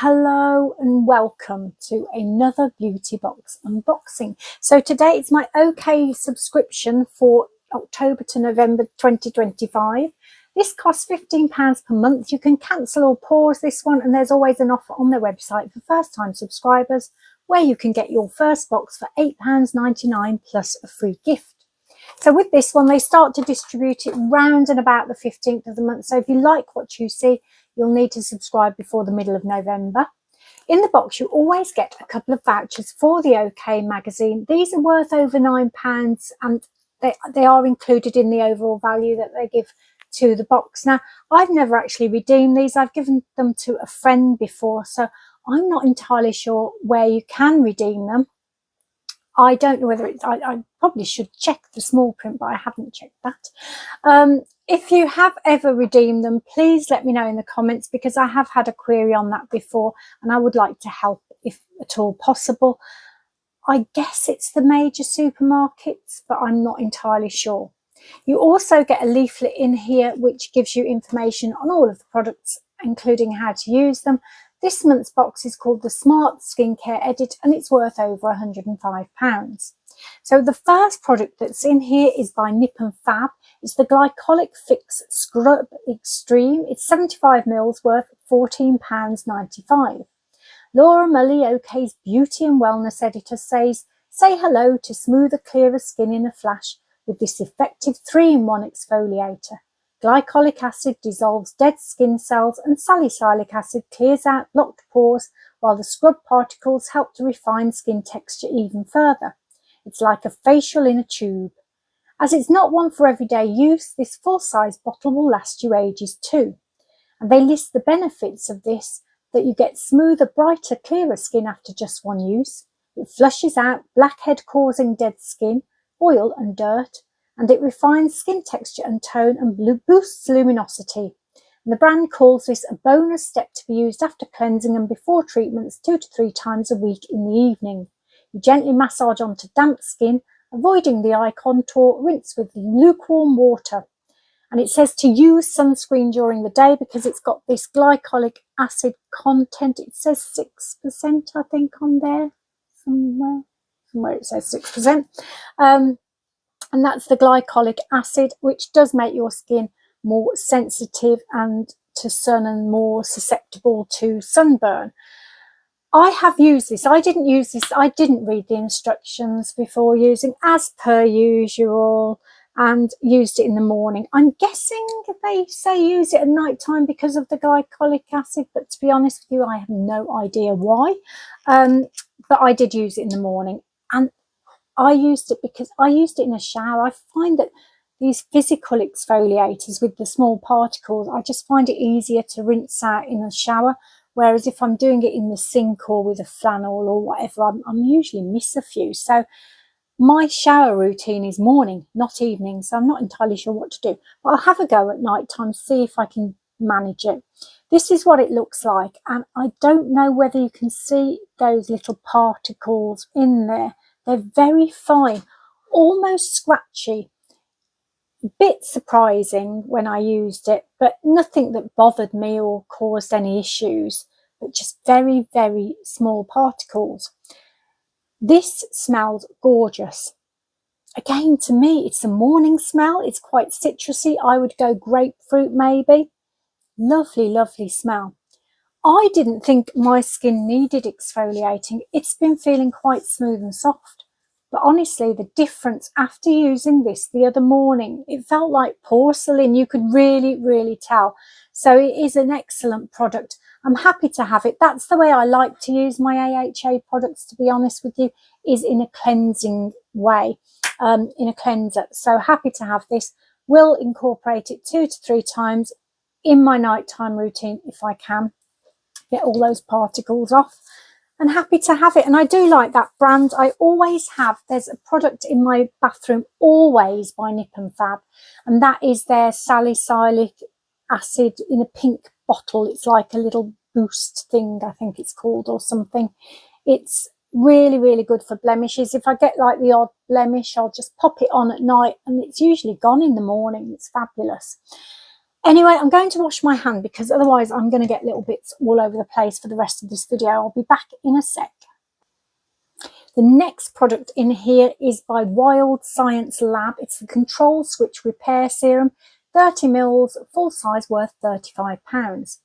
Hello and welcome to another beauty box unboxing. So today it's my OK subscription for October to November 2025. This costs £15 per month. You can cancel or pause this one, and there's always an offer on their website for first time subscribers where you can get your first box for £8.99 plus a free gift. So with this one, they start to distribute it round and about the 15th of the month. So if you like what you see, you'll need to subscribe before the middle of November. In the box, you always get a couple of vouchers for the OK magazine. These are worth over £9 and they are included in the overall value that they give to the box. Now, I've never actually redeemed these. I've given them to a friend before, so I'm not entirely sure where you can redeem them. I don't know whether it's, I probably should check the small print, but I haven't checked that. If you have ever redeemed them, please let me know in the comments, because I have had a query on that before and I would like to help if at all possible. I guess it's the major supermarkets, but I'm not entirely sure. You also get a leaflet in here which gives you information on all of the products, including how to use them. This month's box is called the Smart Skincare Edit and it's worth over £105. So the first product that's in here is by Nip and Fab. It's the Glycolic Fix Scrub Extreme. It's 75ml worth £14.95. Laura Mully, OK's Beauty and Wellness Editor, says, say hello to smoother, clearer skin in a flash with this effective 3-in-1 exfoliator. Glycolic acid dissolves dead skin cells and salicylic acid clears out blocked pores, while the scrub particles help to refine skin texture even further. It's like a facial in a tube. As it's not one for everyday use, this full-size bottle will last you ages too. And they list the benefits of this, that you get smoother, brighter, clearer skin after just one use. It flushes out blackhead-causing dead skin, oil and dirt, and it refines skin texture and tone and boosts luminosity. And the brand calls this a bonus step to be used after cleansing and before treatments 2 to 3 times a week in the evening. You gently massage onto damp skin, avoiding the eye contour, rinse with lukewarm water. And it says to use sunscreen during the day because it's got this glycolic acid content. It says 6%, I think, on there. Somewhere it says 6%. And that's the glycolic acid, which does make your skin more sensitive and to sun and more susceptible to sunburn. I have used this. I didn't use this. I didn't read the instructions before using, as per usual, and used it in the morning. I'm guessing they say use it at night time because of the glycolic acid, but to be honest with you, I have no idea why. But I did use it in the morning, and I used it because I used it in a shower. I find that these physical exfoliators with the small particles, I just find it easier to rinse out in a shower. Whereas if I'm doing it in the sink or with a flannel or whatever, I'm usually miss a few. So my shower routine is morning, not evening. So I'm not entirely sure what to do. But I'll have a go at night time, see if I can manage it. This is what it looks like. And I don't know whether you can see those little particles in there. They're very fine, almost scratchy. A bit surprising when I used it, but nothing that bothered me or caused any issues, but just very, very small particles. This smells gorgeous. Again, to me, it's a morning smell. It's quite citrusy. I would go grapefruit maybe. Lovely, lovely smell. I didn't think my skin needed exfoliating. It's been feeling quite smooth and soft. But honestly, the difference after using this the other morning, it felt like porcelain. You could really, really tell. So it is an excellent product. I'm happy to have it. That's the way I like to use my AHA products, to be honest with you, is in a cleansing way, in a cleanser. So happy to have this. Will incorporate it 2 to 3 times in my nighttime routine if I can. Get all those particles off. And happy to have it. And I do like that brand. I always have. There's a product in my bathroom always by Nip and Fab, and that is their salicylic acid in a pink bottle. It's like a little boost thing, I think it's called, or something. It's really, really good for blemishes. If I get like the odd blemish, I'll just pop it on at night and it's usually gone in the morning. It's fabulous. Anyway, I'm going to wash my hand because otherwise I'm going to get little bits all over the place for the rest of this video. I'll be back in a sec. The next product in here is by Wild Science Lab. It's the Control Switch Repair Serum, 30 mils, full size, worth £35.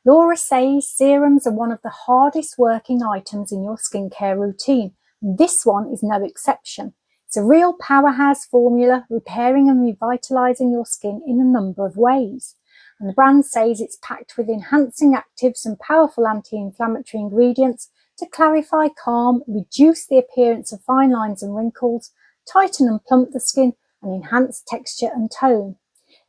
Laura says serums are one of the hardest working items in your skincare routine. This one is no exception. It's a real powerhouse formula, repairing and revitalising your skin in a number of ways. And the brand says it's packed with enhancing actives and powerful anti-inflammatory ingredients to clarify, calm, reduce the appearance of fine lines and wrinkles, tighten and plump the skin, and enhance texture and tone.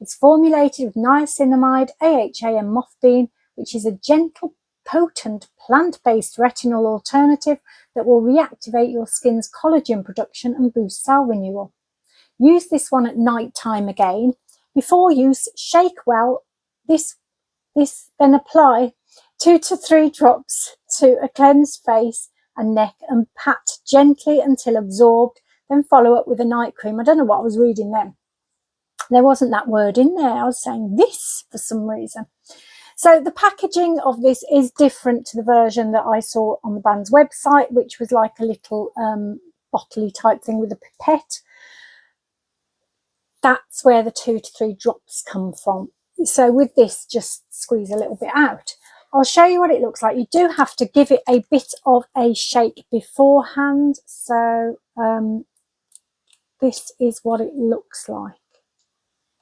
It's formulated with niacinamide, AHA and mothbean, which is a gentle, potent, plant-based retinol alternative that will reactivate your skin's collagen production and boost cell renewal. Use this one at night time again. Before use, shake well. Then apply 2 to 3 drops to a cleansed face and neck and pat gently until absorbed. Then follow up with a night cream. I don't know what I was reading then. There wasn't that word in there. I was saying this for some reason. So the packaging of this is different to the version that I saw on the brand's website, which was like a little bottle-y type thing with a pipette. That's where the 2 to 3 drops come from. So with this, just squeeze a little bit out. I'll show you what it looks like. You do have to give it a bit of a shake beforehand. So this is what it looks like.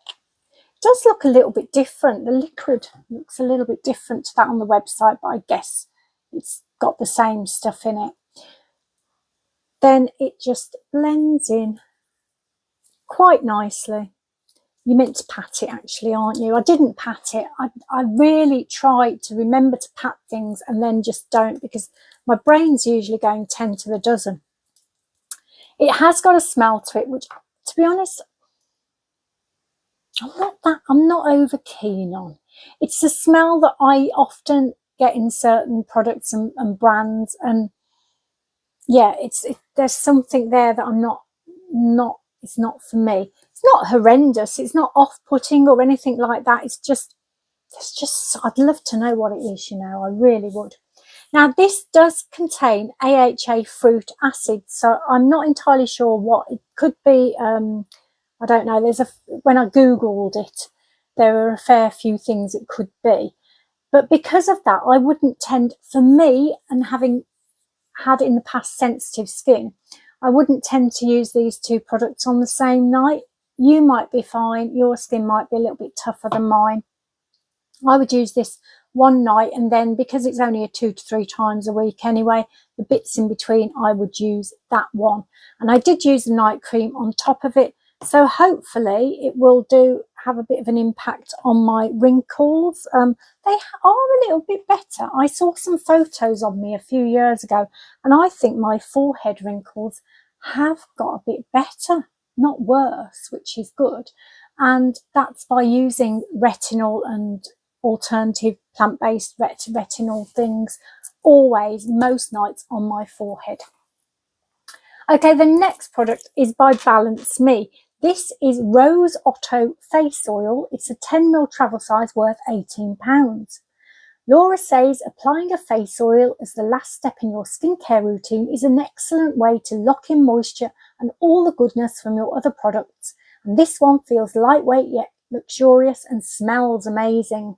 It does look a little bit different. The liquid looks a little bit different to that on the website, but I guess it's got the same stuff in it. Then it just blends in quite nicely. You're meant to pat it actually, aren't you? I didn't pat it. I really try to remember to pat things and then just don't, because my brain's usually going 10 to the dozen. It has got a smell to it, which, to be honest, I'm not over keen on. It's a smell that I often get in certain products and brands, and yeah, there's something there that I'm not it's not for me. It's not horrendous, it's not off-putting or anything like that. It's just I'd love to know what it is, you know, I really would. Now this does contain AHA fruit acid, so I'm not entirely sure what it could be. I don't know. When I googled it, there are a fair few things it could be, but because of that, I wouldn't tend, for me, and having had in the past sensitive skin, I wouldn't tend to use these 2 products on the same night. You might be fine. Your skin might be a little bit tougher than mine. I would use this one night, and then because it's only a 2 to 3 times a week anyway, the bits in between, I would use that one. And I did use the night cream on top of it. So hopefully it will have a bit of an impact on my wrinkles. They are a little bit better. I saw some photos of me a few years ago, and I think my forehead wrinkles have got a bit better, not worse, which is good. And that's by using retinol and alternative plant-based retinol things always, most nights, on my forehead. Okay, the next product is by Balance Me. This is Rose Otto Face Oil. It's a 10 ml travel size, worth £18. Laura says applying a face oil as the last step in your skincare routine is an excellent way to lock in moisture and all the goodness from your other products. And this one feels lightweight yet luxurious and smells amazing.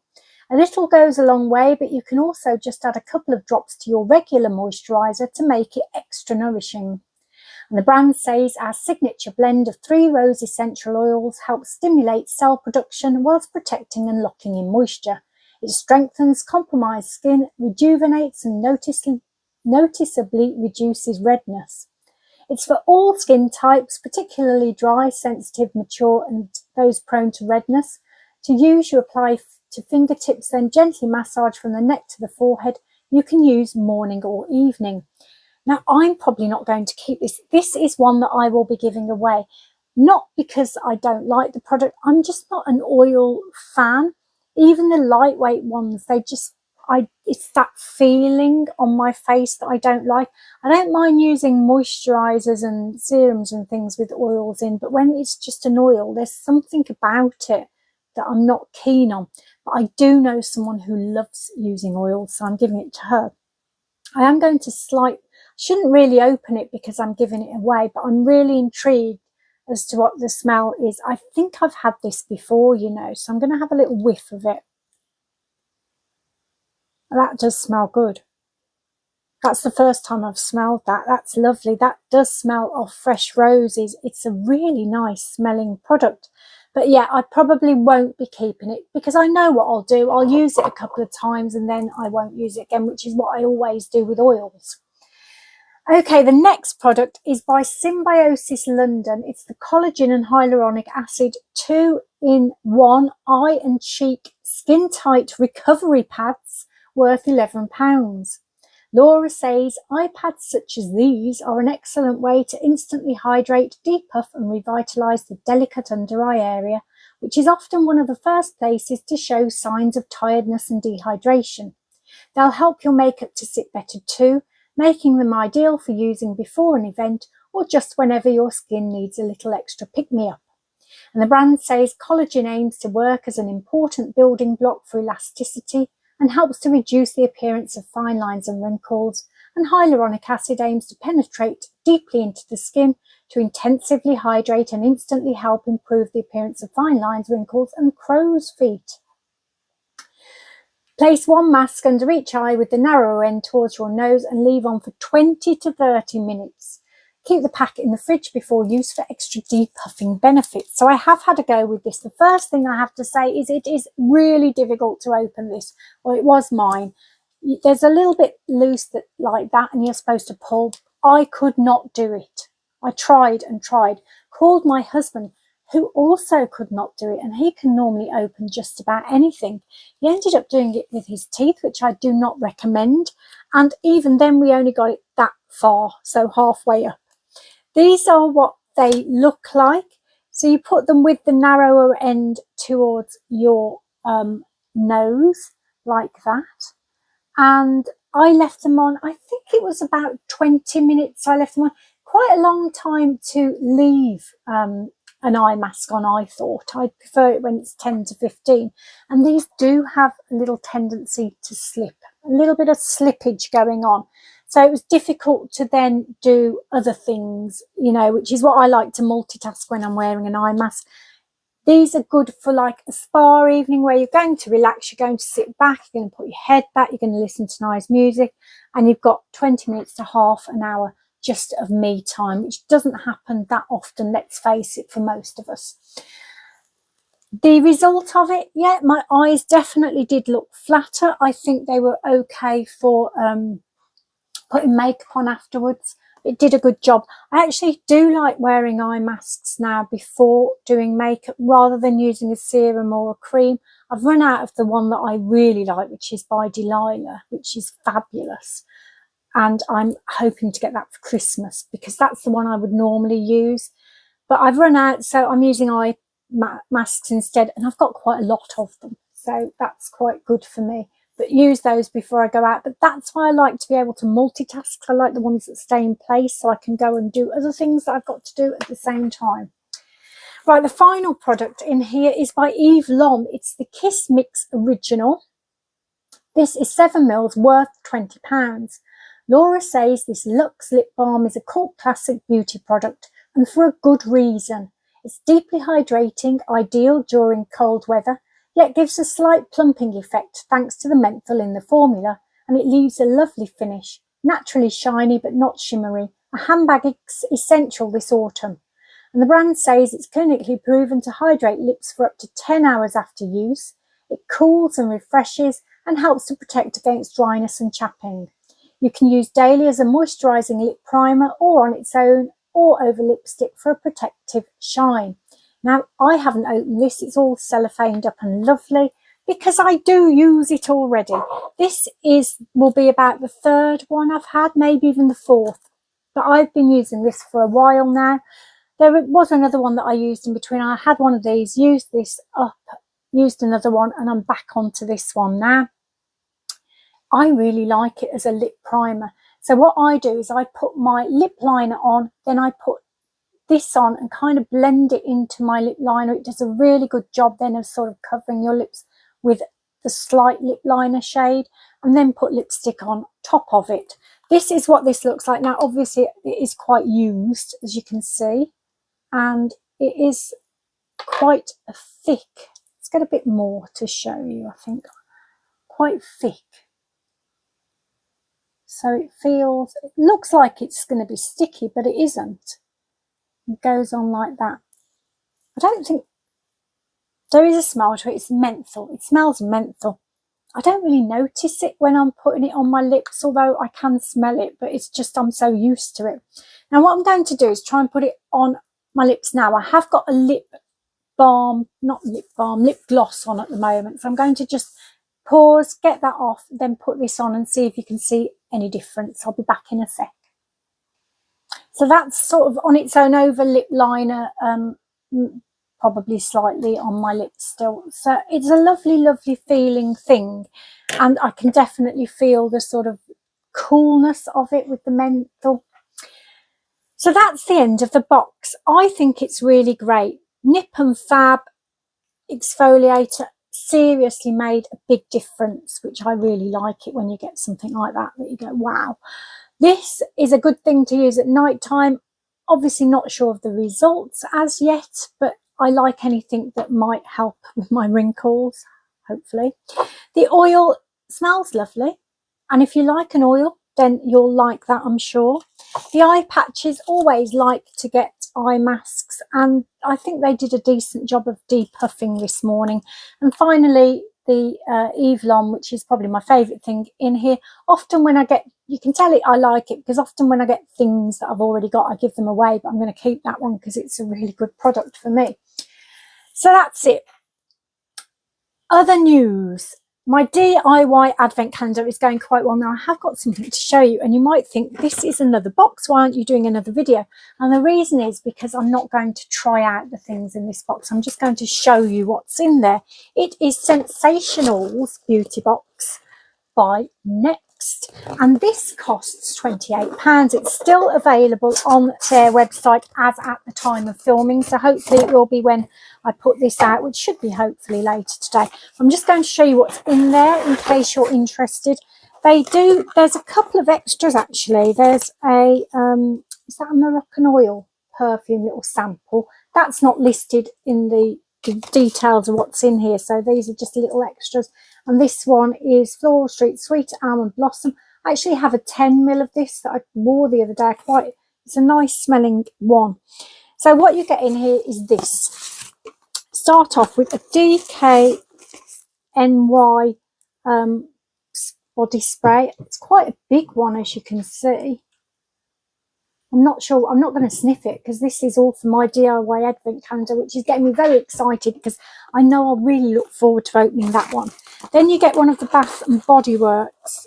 A little goes a long way, but you can also just add a couple of drops to your regular moisturiser to make it extra nourishing. And the brand says our signature blend of 3 rose essential oils helps stimulate cell production whilst protecting and locking in moisture. It strengthens compromised skin, rejuvenates and noticeably reduces redness. It's for all skin types, particularly dry, sensitive, mature and those prone to redness. To use, you apply to fingertips, then gently massage from the neck to the forehead. You can use morning or evening. Now, I'm probably not going to keep this. This is one that I will be giving away. Not because I don't like the product. I'm just not an oil fan. Even the lightweight ones, it's that feeling on my face that I don't like. I don't mind using moisturizers and serums and things with oils in, but when it's just an oil, there's something about it that I'm not keen on. But I do know someone who loves using oil, so I'm giving it to her. I am going to shouldn't really open it because I'm giving it away, but I'm really intrigued as to what the smell is. I think I've had this before, you know, so I'm going to have a little whiff of it. That does smell good. That's the first time I've smelled that. That's lovely. That does smell of fresh roses. It's a really nice smelling product. But yeah, I probably won't be keeping it because I know what I'll do. I'll use it a couple of times and then I won't use it again, which is what I always do with oils. Okay, the next product is by Symbiosis London. It's the collagen and hyaluronic acid 2-in-1 eye and cheek skin tight recovery pads worth £11. Laura says eye pads such as these are an excellent way to instantly hydrate, depuff and revitalise the delicate under eye area, which is often one of the first places to show signs of tiredness and dehydration. They'll help your makeup to sit better too, making them ideal for using before an event or just whenever your skin needs a little extra pick-me-up. And the brand says collagen aims to work as an important building block for elasticity and helps to reduce the appearance of fine lines and wrinkles, and hyaluronic acid aims to penetrate deeply into the skin to intensively hydrate and instantly help improve the appearance of fine lines, wrinkles and crow's feet. Place one mask under each eye with the narrower end towards your nose and leave on for 20 to 30 minutes. Keep the pack in the fridge before use for extra depuffing benefits. So I have had a go with this. The first thing I have to say is it is really difficult to open this, or it was mine. There's a little bit loose like that and you're supposed to pull. I could not do it. I tried and tried. Called my husband, who also could not do it, and he can normally open just about anything. He ended up doing it with his teeth, which I do not recommend. And even then we only got it that far, so halfway up. These are what they look like. So you put them with the narrower end towards your nose like that. And I left them on, I think it was about 20 minutes. I left them on, quite a long time to leave an eye mask on, I thought. I'd prefer it when it's 10 to 15. And these do have a little tendency to slip, a little bit of slippage going on. So it was difficult to then do other things, you know, which is what I like to multitask when I'm wearing an eye mask. These are good for like a spa evening where you're going to relax, you're going to sit back, you're going to put your head back, you're going to listen to nice music, and you've got 20 minutes to half an hour just of me time, which doesn't happen that often, let's face it, for most of us. The result of it, yeah, my eyes definitely did look flatter. I think they were okay for putting makeup on afterwards. It did a good job. I actually do like wearing eye masks now before doing makeup rather than using a serum or a cream. I've run out of the one that I really like, which is by Delilah, which is fabulous. And I'm hoping to get that for Christmas because that's the one I would normally use. But I've run out, so I'm using eye masks instead, and I've got quite a lot of them. So that's quite good for me. But use those before I go out. But that's why I like to be able to multitask. I like the ones that stay in place so I can go and do other things that I've got to do at the same time. Right, the final product in here is by Eve Lom. It's the Kiss Mix Original. This is 7 mils worth £20. Laura says this Luxe lip balm is a cult classic beauty product, and for a good reason. It's deeply hydrating, ideal during cold weather, yet gives a slight plumping effect thanks to the menthol in the formula, and it leaves a lovely finish, naturally shiny but not shimmery, a handbag essential this autumn. And the brand says it's clinically proven to hydrate lips for up to 10 hours after use. It cools and refreshes and helps to protect against dryness and chapping. You can use daily as a moisturising lip primer or on its own or over lipstick for a protective shine. Now, I haven't opened this. It's all cellophaned up and lovely because I do use it already. This will be about the third one I've had, maybe even the fourth. But I've been using this for a while now. There was another one that I used in between. I had one of these, used this up, used another one, and I'm back onto this one now. I really like it as a lip primer. So what I do is I put my lip liner on, then I put this on and kind of blend it into my lip liner. It does a really good job then of sort of covering your lips with the slight lip liner shade, and then put lipstick on top of it. This is what this looks like. Now obviously it is quite used, as you can see, and it is quite a thick. Let's get a bit more to show you. I think quite thick, so it looks like it's going to be sticky, but it isn't. It goes on like that. I don't think there is a smell to it. It's menthol. It smells menthol. I don't really notice it when I'm putting it on my lips, although I can smell it, but it's just I'm so used to it. Now what I'm going to do is try and put it on my lips now. I have got a lip gloss on at the moment, so I'm going to just pause, get that off, then put this on and see if you can see any difference. I'll be back in a sec. So that's sort of on its own over lip liner, probably slightly on my lips still. So it's a lovely feeling thing, and I can definitely feel the sort of coolness of it with the menthol. So that's the end of the box. I think it's really great. Nip and Fab exfoliator seriously made a big difference, which I really like it when you get something like that you go, wow. This is a good thing to use at night time. Obviously not sure of the results as yet, but I like anything that might help with my wrinkles, hopefully. The oil smells lovely, and if you like an oil, then you'll like that, I'm sure. The eye patches, always like to get eye masks, and I think they did a decent job of depuffing this morning. And finally, the Eve Lom, which is probably my favourite thing in here. Often when I get, you can tell it I like it, because often when I get things that I've already got, I give them away, but I'm going to keep that one because it's a really good product for me. So that's it. Other news. My DIY advent calendar is going quite well now. I have got something to show you, and you might think this is another box. Why aren't you doing another video? And the reason is because I'm not going to try out the things in this box. I'm just going to show you what's in there. It is Sensationals Beauty Box by Next, and this costs £28. It's still available on their website as at the time of filming, so hopefully it will be when I put this out, which should be hopefully later today. I'm just going to show you what's in there in case you're interested. There's a couple of extras actually. There's a is that a Moroccan oil perfume little sample that's not listed in the details of what's in here, so these are just little extras. And this one is Floral Street Sweet Almond Blossom. I actually have a 10ml of this that I wore the other day. It's a nice smelling one. So what you get in here is this. Start off with a DKNY body spray. It's quite a big one, as you can see. I'm not sure, I'm not going to sniff it because this is all for my DIY advent calendar, which is getting me very excited because I know I'll really look forward to opening that one. Then you get one of the Bath and Body Works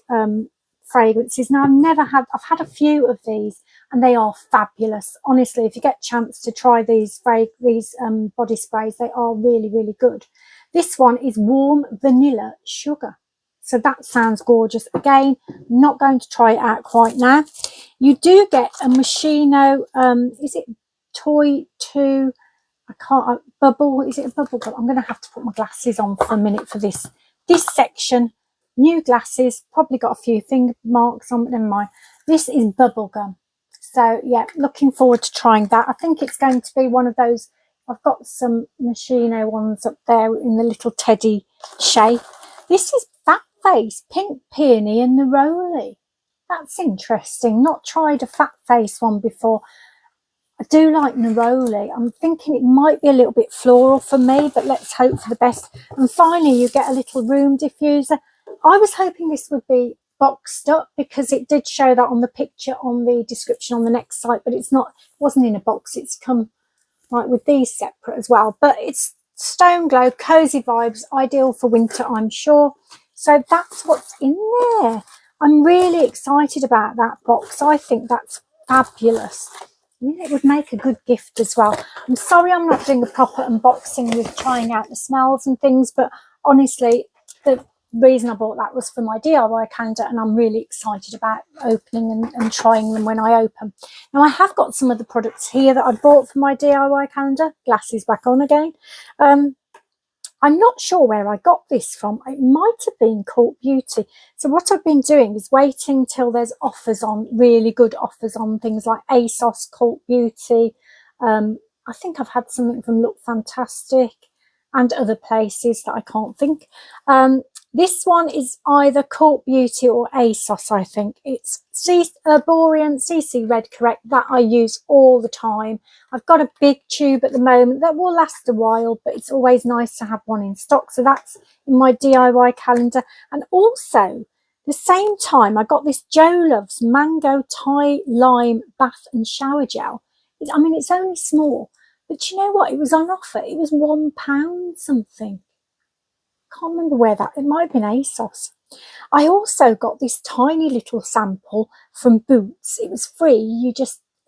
fragrances. Now I've had a few of these and they are fabulous. Honestly, if you get a chance to try these body sprays, they are really good. This one is Warm Vanilla Sugar. So that sounds gorgeous. Again, not going to try it out quite now. You do get a Moschino, is it Toy 2? Bubble, is it a bubble gum? I'm going to have to put my glasses on for a minute for this. This section, new glasses, probably got a few finger marks on, but never mind. This is bubble gum. So yeah, looking forward to trying that. I think it's going to be one of those, I've got some Moschino ones up there in the little teddy shape. This is Fat Face, Pink Peony and Neroli. That's interesting. Not tried a Fat Face one before. I do like Neroli. I'm thinking it might be a little bit floral for me, but let's hope for the best. And finally, you get a little room diffuser. I was hoping this would be boxed up because it did show that on the picture on the description on the next site, but it's not. It wasn't in a box. It's come like with these separate as well. But it's Stone Glow, cozy vibes, ideal for winter, I'm sure. So that's what's in there. I'm really excited about that box. I think that's fabulous. I mean, it would make a good gift as well. I'm sorry I'm not doing a proper unboxing with trying out the smells and things, but honestly, the reason I bought that was for my DIY calendar, and I'm really excited about opening and trying them when I open. Now, I have got some of the products here that I bought for my DIY calendar. Glasses back on again. I'm not sure where I got this from. It might have been Cult Beauty. So what I've been doing is waiting till there's offers on, really good offers on things like ASOS, Cult Beauty. I think I've had something from Look Fantastic and other places that I can't think. This one is either Cult Beauty or ASOS, I think. It's Borean CC Red Correct that I use all the time. I've got a big tube at the moment that will last a while, but it's always nice to have one in stock. So that's in my DIY calendar. And also, the same time, I got this Jo Loves Mango Thai Lime Bath and Shower Gel. I mean, it's only small, but you know what? It was on offer. It was £1 something. Can't remember where that, it might have been ASOS. I also got this tiny little sample from Boots. It was free.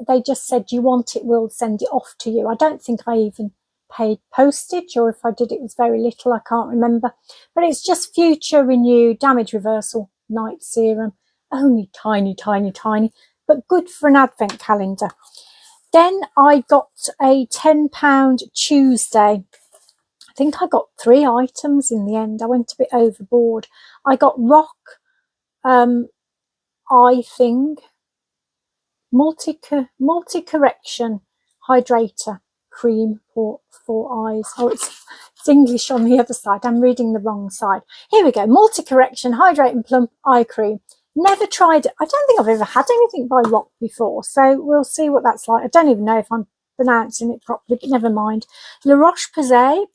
They just said, you want it, we'll send it off to you. I don't think I even paid postage, or if I did, it was very little. I can't remember. But it's just Future Renew Damage Reversal Night Serum. Only tiny, tiny, tiny, but good for an advent calendar. Then I got a £10 Tuesday. I think I got 3 items in the end. I went a bit overboard. I got Rock Eye Thing, multi-correction hydrator cream for eyes. Oh, it's English on the other side. I'm reading the wrong side. Here we go. Multi-correction hydrating plump eye cream. Never tried it. I don't think I've ever had anything by Rock before, so we'll see what that's like. I don't even know if I'm pronouncing it properly, but never mind. La Roche-Posay.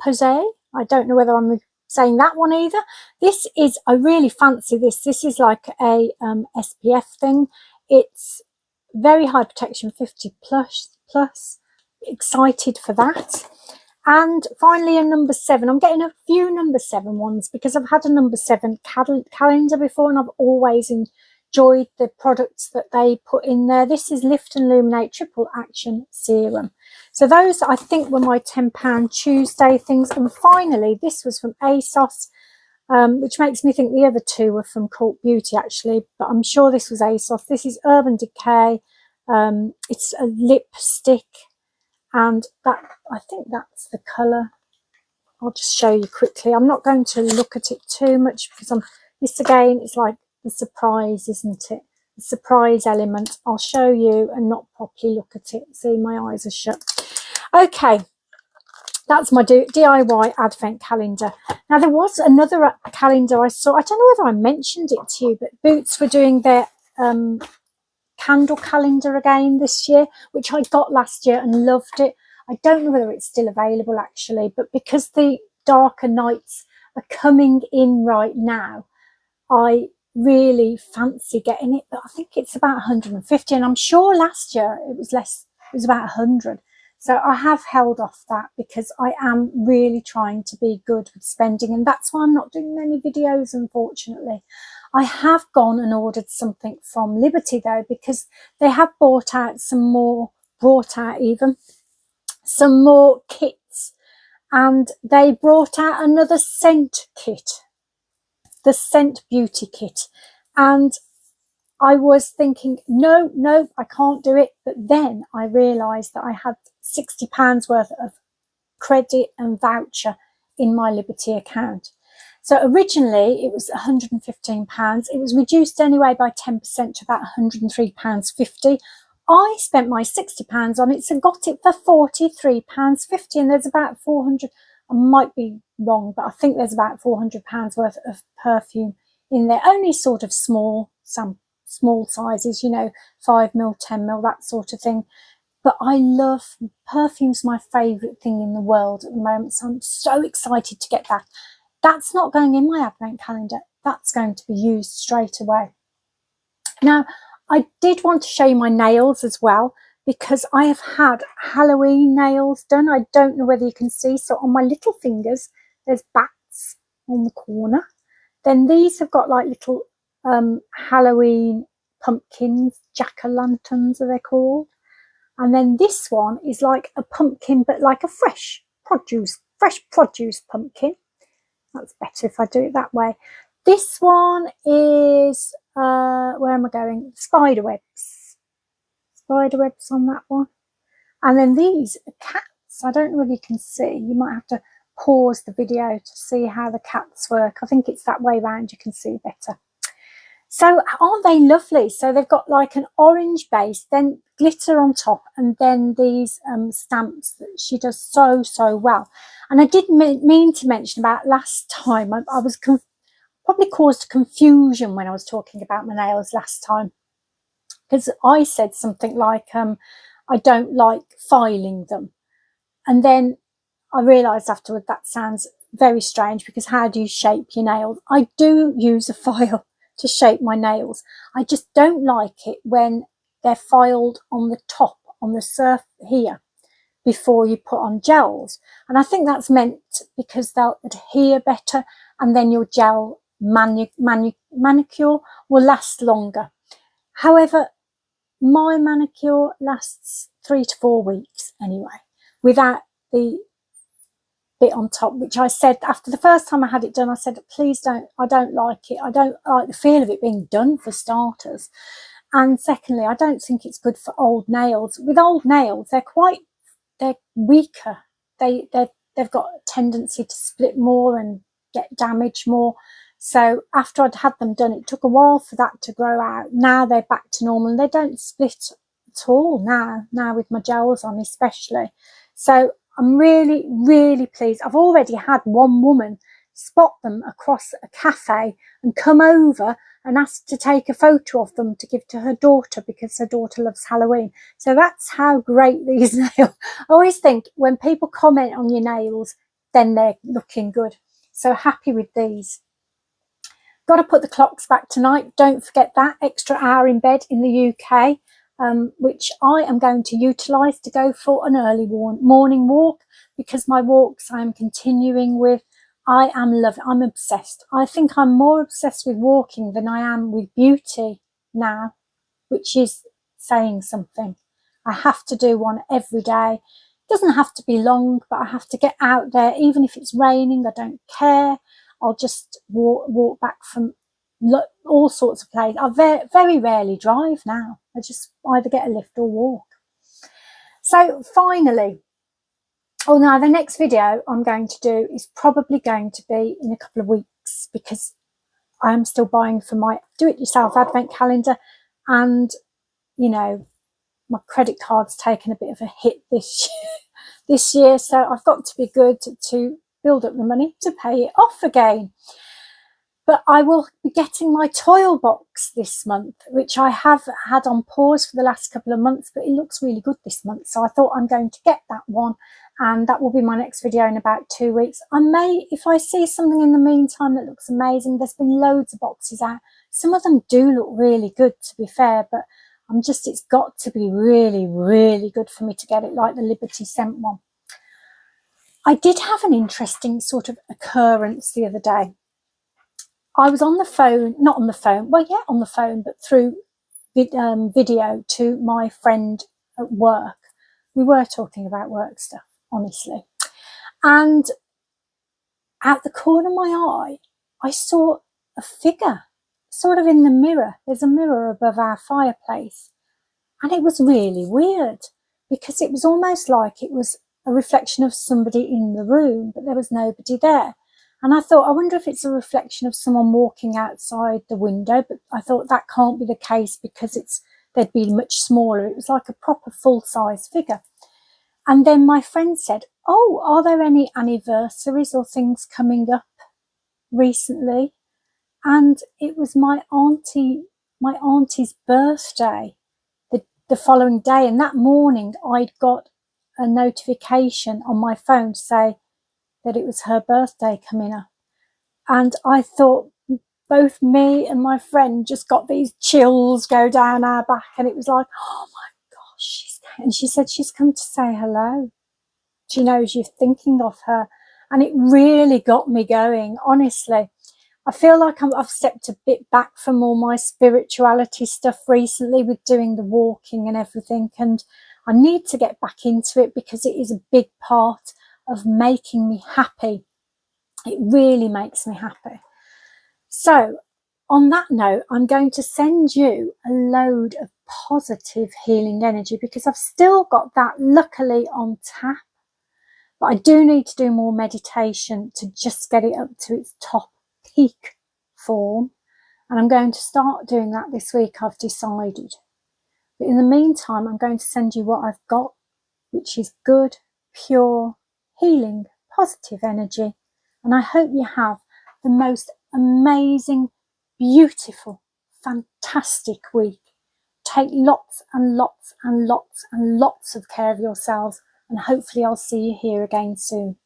I don't know whether I'm saying that one either. This is, I really fancy this. This is like a SPF thing. It's very high protection, 50 plus. Excited for that. And finally, a number 7. I'm getting a few number 7 ones because I've had a number 7 calendar before, and I've always enjoyed the products that they put in there. This is Lift and Illuminate Triple Action Serum. So those, I think, were my £10 Tuesday things. And finally, this was from ASOS, which makes me think the other 2 were from Cult Beauty, actually. But I'm sure this was ASOS. This is Urban Decay. It's a lipstick. And that, I think that's the colour. I'll just show you quickly. I'm not going to look at it too much because this again is like the surprise, isn't it? The surprise element. I'll show you and not properly look at it. See, my eyes are shut. Okay, that's my DIY advent calendar. Now, there was another calendar I saw. I don't know whether I mentioned it to you, but Boots were doing their candle calendar again this year, which I got last year and loved it. I don't know whether it's still available actually, but because the darker nights are coming in right now, I really fancy getting it. But I think it's about 150, and I'm sure last year it was less, it was about 100. So I have held off that because I am really trying to be good with spending, and that's why I'm not doing many videos, unfortunately. I have gone and ordered something from Liberty though, because they have brought out some more kits, and they brought out another scent kit, the Scent Beauty kit. And I was thinking, no, I can't do it. But then I realised that I had £60 worth of credit and voucher in my Liberty account. So originally it was £115. It was reduced anyway by 10% to about £103.50. I spent my £60 on it, so got it for £43.50, and there's about 400, I might be wrong, but I think there's about £400 worth of perfume in there. Only sort of small sizes, you know, 5ml, 10ml, that sort of thing. But I love perfume's my favourite thing in the world at the moment, so I'm so excited to get that. That's not going in my advent calendar. That's going to be used straight away. Now, I did want to show you my nails as well, because I have had Halloween nails done. I don't know whether you can see. So on my little fingers, there's bats on the corner. Then these have got like little Halloween pumpkins, jack-o'-lanterns are they called. And then this one is like a pumpkin, but like a fresh produce pumpkin. That's better if I do it that way. This one is, where am I going? Spider webs on that one. And then these are cats. I don't know whether you can see. You might have to pause the video to see how the cats work. I think it's that way around, you can see better. So aren't they lovely? So they've got like an orange base, then glitter on top, and then these stamps that she does so well. And I did mean to mention about last time, I was probably caused confusion when I was talking about my nails last time, because I said something like, I don't like filing them. And then I realised afterward that sounds very strange, because how do you shape your nails? I do use a file to shape my nails. I just don't like it when they're filed on the top, on the surface here, before you put on gels. And I think that's meant because they'll adhere better, and then your gel manicure will last longer. However, my manicure lasts 3 to 4 weeks anyway, without the bit on top, which I said after the first time I had it done, I said, please don't, I don't like it. I don't like the feel of it being done, for starters. And secondly, I don't think it's good for old nails. With old nails, they're weaker. They've got a tendency to split more and get damaged more. So after I'd had them done, it took a while for that to grow out. Now they're back to normal. They don't split at all now with my gels on especially. So I'm really, really pleased. I've already had one woman spot them across a cafe and come over and ask to take a photo of them to give to her daughter, because her daughter loves Halloween. So that's how great these nails. I always think when people comment on your nails, then they're looking good. So happy with these. Got to put the clocks back tonight. Don't forget that extra hour in bed in the UK, which I am going to utilise to go for an early morning walk, because my walks I am continuing with. I am loving. I'm obsessed. I think I'm more obsessed with walking than I am with beauty now, which is saying something. I have to do one every day. It doesn't have to be long, but I have to get out there, even if it's raining. I don't care. I'll just walk back from all sorts of places. I very rarely drive now. I just either get a lift or walk. So finally, oh, now the next video I'm going to do is probably going to be in a couple of weeks, because I am still buying for my do-it-yourself advent calendar, and you know, my credit card's taken a bit of a hit this year, so I've got to be good to build up the money to pay it off again. But I will be getting my toil box this month, which I have had on pause for the last couple of months, but it looks really good this month. So I thought I'm going to get that one, and that will be my next video in about 2 weeks. I may, if I see something in the meantime that looks amazing, there's been loads of boxes out. Some of them do look really good, to be fair, but it's got to be really, really good for me to get it, like the Liberty Scent one. I did have an interesting sort of occurrence the other day. I was on the phone, not on the phone, well, yeah, on the phone, but through video to my friend at work. We were talking about work stuff, honestly. And out the corner of my eye, I saw a figure sort of in the mirror. There's a mirror above our fireplace. And it was really weird, because it was almost like it was a reflection of somebody in the room, but there was nobody there. And I thought, I wonder if it's a reflection of someone walking outside the window, but I thought that can't be the case, because they'd be much smaller. It was like a proper full-size figure. And then my friend said, oh, are there any anniversaries or things coming up recently? And it was my auntie's birthday the following day, and that morning I'd got a notification on my phone to say that it was her birthday coming up. And I thought, both me and my friend just got these chills go down our back, and it was like, oh my gosh, and she said she's come to say hello. She knows you're thinking of her. And it really got me going, honestly. I feel like I've stepped a bit back from all my spirituality stuff recently with doing the walking and everything, and I need to get back into it, because it is a big part of making me happy. It really makes me happy. So on that note, I'm going to send you a load of positive healing energy because I've still got that luckily on tap, but I do need to do more meditation to just get it up to its top peak form. And I'm going to start doing that this week, I've decided. But in the meantime, I'm going to send you what I've got, which is good, pure, healing, positive energy. And I hope you have the most amazing, beautiful, fantastic week. Take lots and lots and lots and lots of care of yourselves, and hopefully I'll see you here again soon.